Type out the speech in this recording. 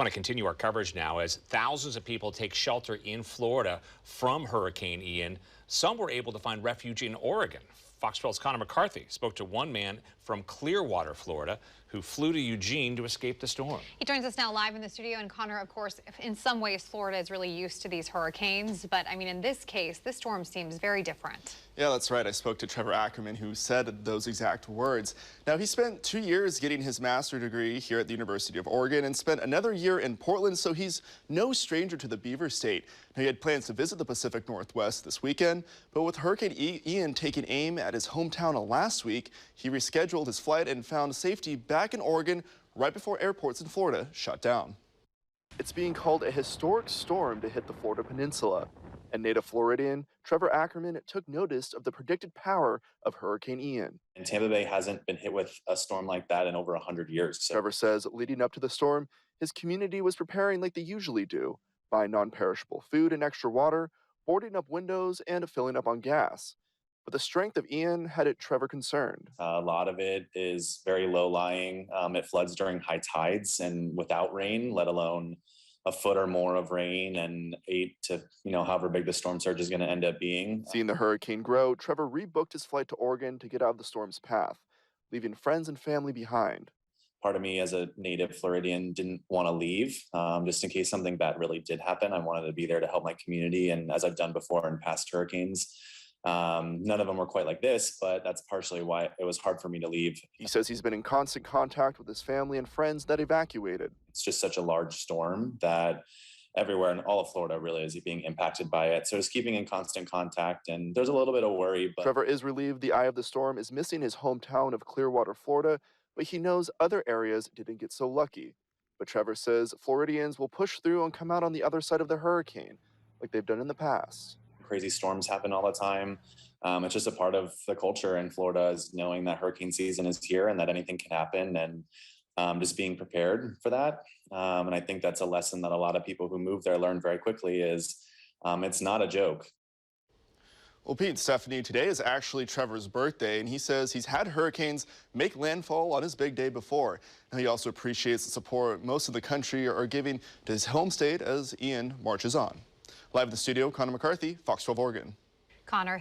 Want to continue our coverage now as thousands of people take shelter in Florida from Hurricane Ian. Some were able to find refuge in Oregon. Fox 12's Connor McCarthy spoke to one man from Clearwater, Florida, who flew to Eugene to escape the storm. He joins us now live in the studio. And Connor, of course, in some ways, Florida is really used to these hurricanes. But I mean, in this case, this storm seems very different. Yeah, that's right. I spoke to Trevor Ackerman, who said those exact words. Now, he spent 2 years getting his master's degree here at the University of Oregon and spent another year in Portland, so he's no stranger to the Beaver State. Now, he had plans to visit the Pacific Northwest this weekend, but with Hurricane Ian taking aim at his hometown last week, he rescheduled his flight and found safety back in Oregon right before airports in Florida shut down. It's being called a historic storm to hit the Florida Peninsula. And native Floridian Trevor Ackerman took notice of the predicted power of Hurricane Ian. And Tampa Bay hasn't been hit with a storm like that in over 100 years. So. Trevor says leading up to the storm, his community was preparing like they usually do, buying non-perishable food and extra water, boarding up windows, and filling up on gas. But the strength of Ian had Trevor concerned. A lot of it is very low-lying. It floods during high tides and without rain, let alone a foot or more of rain and 8 to, however big the storm surge is going to end up being. Seeing the hurricane grow, Trevor rebooked his flight to Oregon to get out of the storm's path, leaving friends and family behind. Part of me as a native Floridian didn't want to leave, just in case something bad really did happen. I wanted to be there to help my community. And as I've done before in past hurricanes, none of them were quite like this, but that's partially why it was hard for me to leave. He says he's been in constant contact with his family and friends that evacuated. It's just such a large storm that everywhere in all of Florida really is being impacted by it. So just keeping in constant contact, and there's a little bit of worry. But Trevor is relieved the eye of the storm is missing his hometown of Clearwater, Florida, but he knows other areas didn't get so lucky. But Trevor says Floridians will push through and come out on the other side of the hurricane, like they've done in the past. Crazy storms happen all the time. It's just a part of the culture in Florida, is knowing that hurricane season is here and that anything can happen, and just being prepared for that. And I think that's a lesson that a lot of people who move there learn very quickly is it's not a joke. Well, Pete and Stephanie, today is actually Trevor's birthday, and he says he's had hurricanes make landfall on his big day before. Now, he also appreciates the support most of the country are giving to his home state as Ian marches on. Live in the studio, Connor McCarthy, Fox 12 Oregon. Connor.